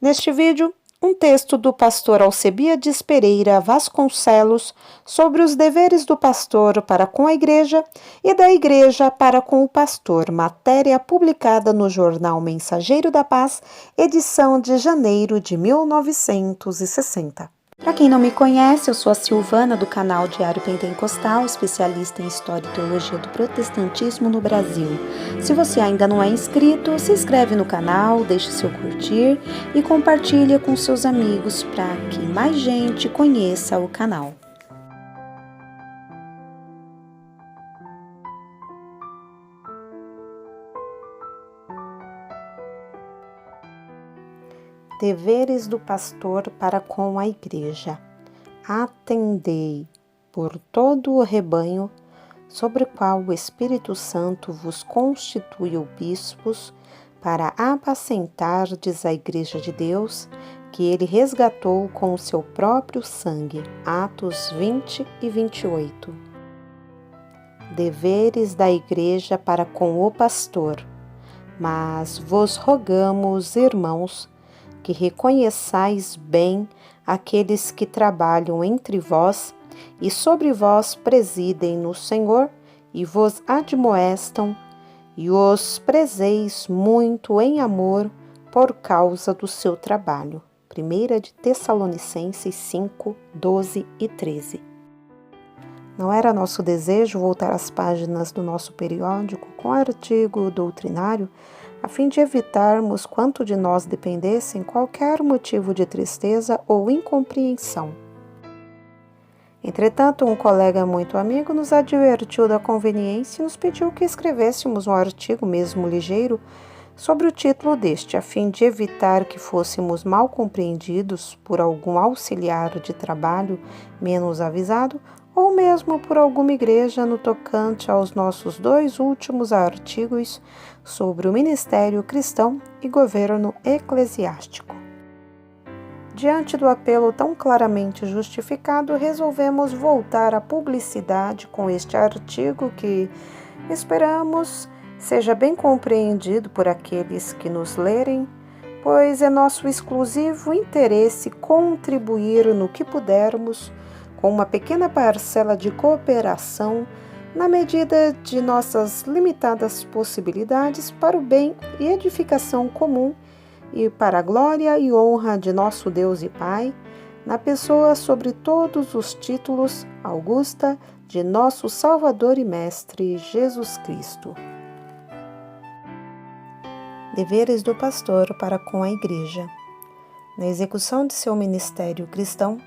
Neste vídeo, um texto do pastor Alcebiades Pereira Vasconcelos sobre os deveres do pastor para com a igreja e da igreja para com o pastor, matéria publicada no jornal Mensageiro da Paz, edição de janeiro de 1960. Para quem não me conhece, eu sou a Silvana do canal Diário Pentecostal, especialista em História e Teologia do Protestantismo no Brasil. Se você ainda não é inscrito, se inscreve no canal, deixe seu curtir e compartilha com seus amigos para que mais gente conheça o canal. Deveres do pastor para com a igreja. Atendei por todo o rebanho, sobre o qual o Espírito Santo vos constituiu bispos, para apacentardes a igreja de Deus, que ele resgatou com o seu próprio sangue. Atos 20 e 28. Deveres da igreja para com o pastor. Mas vos rogamos, irmãos, que reconheçais bem aqueles que trabalham entre vós e sobre vós presidem no Senhor e vos admoestam e os prezeis muito em amor por causa do seu trabalho. 1 de Tessalonicenses 5, 12 e 13. Não era nosso desejo voltar às páginas do nosso periódico com artigo doutrinário a fim de evitarmos, quanto de nós dependessem, qualquer motivo de tristeza ou incompreensão. Entretanto, um colega muito amigo nos advertiu da conveniência e nos pediu que escrevêssemos um artigo, mesmo ligeiro, sobre o título deste, a fim de evitar que fôssemos mal compreendidos por algum auxiliar de trabalho menos avisado ou mesmo por alguma igreja no tocante aos nossos 2 últimos artigos sobre o ministério cristão e governo eclesiástico. Diante do apelo tão claramente justificado, resolvemos voltar à publicidade com este artigo que, esperamos, seja bem compreendido por aqueles que nos lerem, pois é nosso exclusivo interesse contribuir no que pudermos com uma pequena parcela de cooperação na medida de nossas limitadas possibilidades para o bem e edificação comum e para a glória e honra de nosso Deus e Pai, na pessoa sobre todos os títulos augusta de nosso Salvador e Mestre Jesus Cristo. Deveres do pastor para com a igreja. Na execução de seu ministério cristão,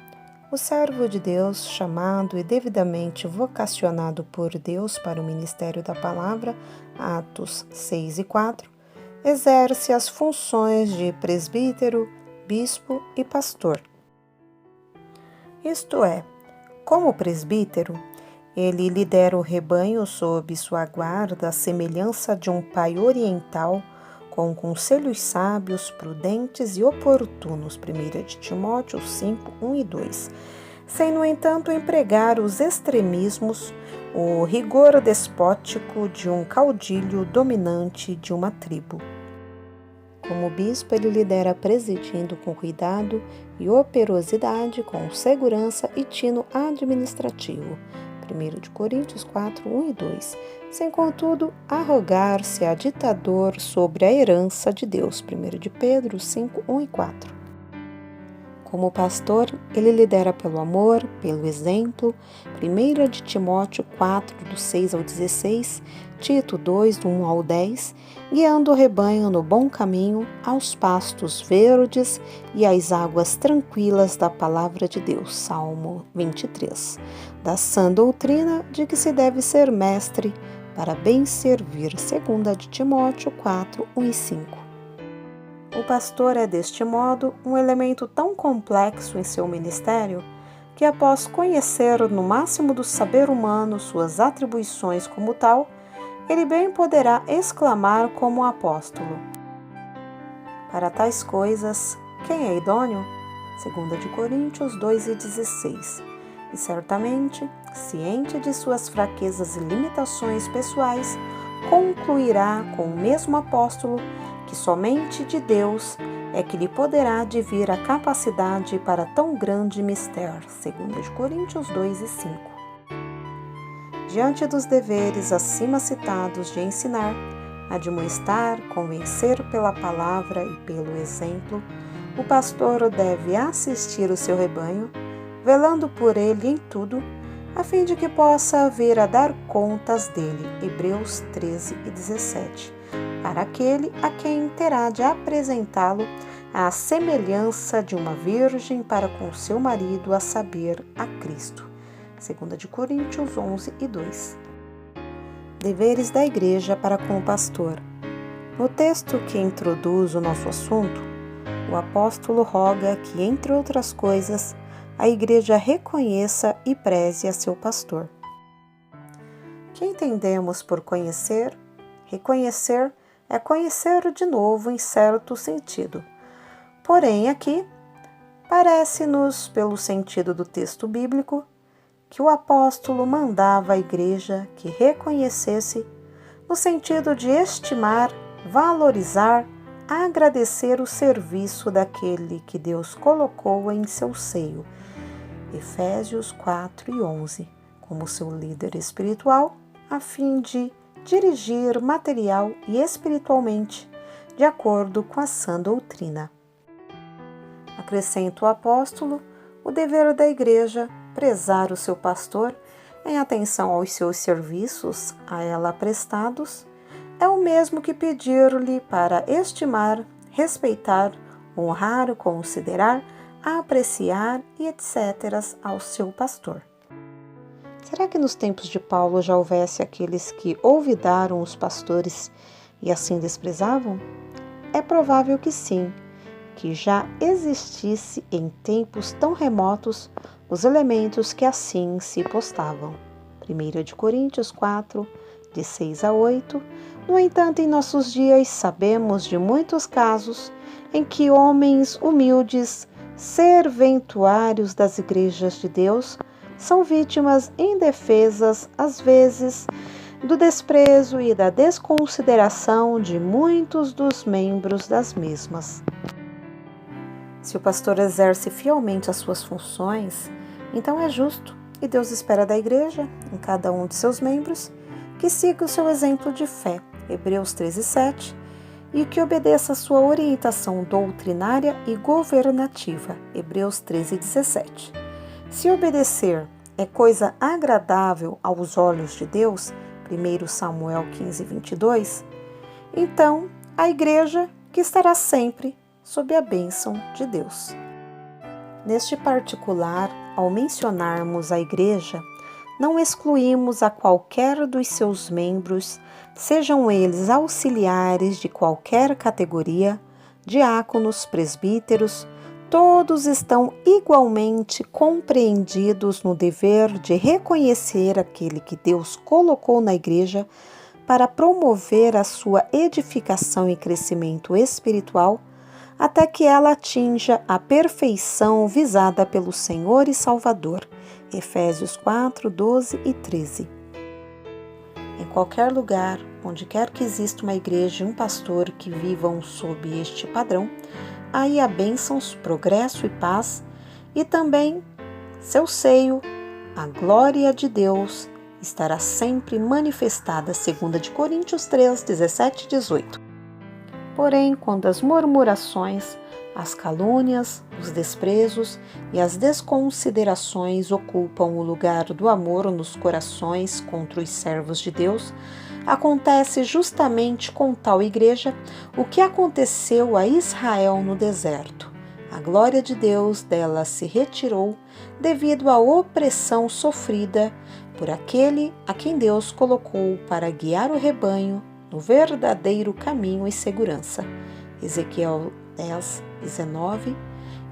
o servo de Deus, chamado e devidamente vocacionado por Deus para o ministério da palavra, Atos 6 e 4, exerce as funções de presbítero, bispo e pastor. Isto é, como presbítero, ele lidera o rebanho sob sua guarda, à semelhança de um pai oriental, com conselhos sábios, prudentes e oportunos, 1 de Timóteo 5, 1 e 2, sem, no entanto, empregar os extremismos, o rigor despótico de um caudilho dominante de uma tribo. Como bispo, ele lidera presidindo com cuidado e operosidade, com segurança e tino administrativo, 1 de Coríntios 4, 1 e 2, sem, contudo, arrogar-se a ditador sobre a herança de Deus, 1 de Pedro 5, 1 e 4. Como pastor, ele lidera pelo amor, pelo exemplo, 1 de Timóteo 4, do 6 ao 16, Tito 2, do 1 ao 10, guiando o rebanho no bom caminho, aos pastos verdes e às águas tranquilas da palavra de Deus, Salmo 23, da sã doutrina de que se deve ser mestre para bem servir, 2 de Timóteo 4, 1 e 5. O pastor é, deste modo, um elemento tão complexo em seu ministério que, após conhecer no máximo do saber humano suas atribuições como tal, ele bem poderá exclamar como apóstolo: para tais coisas, quem é idôneo? 2 de Coríntios 2 e 16. E certamente, ciente de suas fraquezas e limitações pessoais, concluirá com o mesmo apóstolo que somente de Deus é que lhe poderá advir a capacidade para tão grande mistério, 2 Coríntios 2 e 5. Diante dos deveres acima citados de ensinar, admoestar, convencer pela palavra e pelo exemplo, o pastor deve assistir o seu rebanho, velando por ele em tudo, a fim de que possa vir a dar contas dele, Hebreus 13 e 17, para aquele a quem terá de apresentá-lo à semelhança de uma virgem para com seu marido, a saber, a Cristo, 2 Coríntios 11 e 2. Deveres da Igreja para com o pastor. No texto que introduz o nosso assunto, o apóstolo roga que, entre outras coisas, a Igreja reconheça e preze a seu pastor. Que entendemos por conhecer? Reconhecer é conhecer de novo em certo sentido. Porém, aqui, parece-nos, pelo sentido do texto bíblico, que o apóstolo mandava à Igreja que reconhecesse, no sentido de estimar, valorizar, agradecer o serviço daquele que Deus colocou em seu seio, Efésios 4 e 11, como seu líder espiritual, a fim de dirigir material e espiritualmente, de acordo com a sã doutrina. Acrescenta o apóstolo o dever da Igreja prezar o seu pastor em atenção aos seus serviços a ela prestados, é o mesmo que pedir-lhe para estimar, respeitar, honrar, considerar, apreciar e etc. ao seu pastor. Será que nos tempos de Paulo já houvesse aqueles que olvidaram os pastores e assim desprezavam? É provável que sim, que já existisse em tempos tão remotos os elementos que assim se postavam. 1 Coríntios 4, de 6 a 8. No entanto, em nossos dias sabemos de muitos casos em que homens humildes, serventuários das igrejas de Deus, são vítimas indefesas, às vezes, do desprezo e da desconsideração de muitos dos membros das mesmas. Se o pastor exerce fielmente as suas funções, então é justo, e Deus espera da Igreja, em cada um de seus membros, que siga o seu exemplo de fé, Hebreus 13, 7, e que obedeça a sua orientação doutrinária e governativa, Hebreus 13, 17. Se obedecer é coisa agradável aos olhos de Deus, 1 Samuel 15, 22, então a Igreja que estará sempre sob a bênção de Deus. Neste particular, ao mencionarmos a Igreja, não excluímos a qualquer dos seus membros, sejam eles auxiliares de qualquer categoria, diáconos, presbíteros, todos estão igualmente compreendidos no dever de reconhecer aquele que Deus colocou na Igreja para promover a sua edificação e crescimento espiritual, até que ela atinja a perfeição visada pelo Senhor e Salvador. Efésios 4, 12 e 13. Em qualquer lugar, onde quer que exista uma igreja e um pastor que vivam sob este padrão, aí há bênçãos, progresso e paz, e também seu seio, a glória de Deus, estará sempre manifestada, 2 Coríntios 3, 17 e 18. Porém, quando as murmurações, as calúnias, os desprezos e as desconsiderações ocupam o lugar do amor nos corações contra os servos de Deus, acontece justamente com tal igreja o que aconteceu a Israel no deserto. A glória de Deus dela se retirou devido à opressão sofrida por aquele a quem Deus colocou para guiar o rebanho no verdadeiro caminho e segurança. Ezequiel 10, 19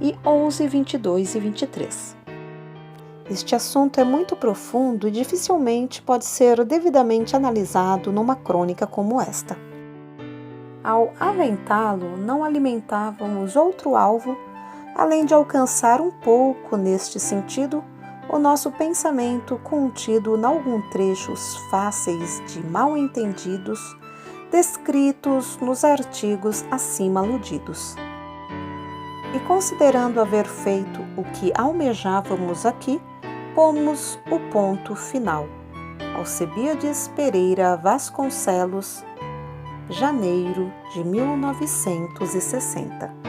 e 11, 22 e 23. Este assunto é muito profundo e dificilmente pode ser devidamente analisado numa crônica como esta. Ao aventá-lo, não alimentávamos outro alvo, além de alcançar um pouco neste sentido o nosso pensamento contido em alguns trechos fáceis de mal entendidos descritos nos artigos acima aludidos. E considerando haver feito o que almejávamos aqui, pomos o ponto final. Alcebiades Pereira Vasconcelos, janeiro de 1960.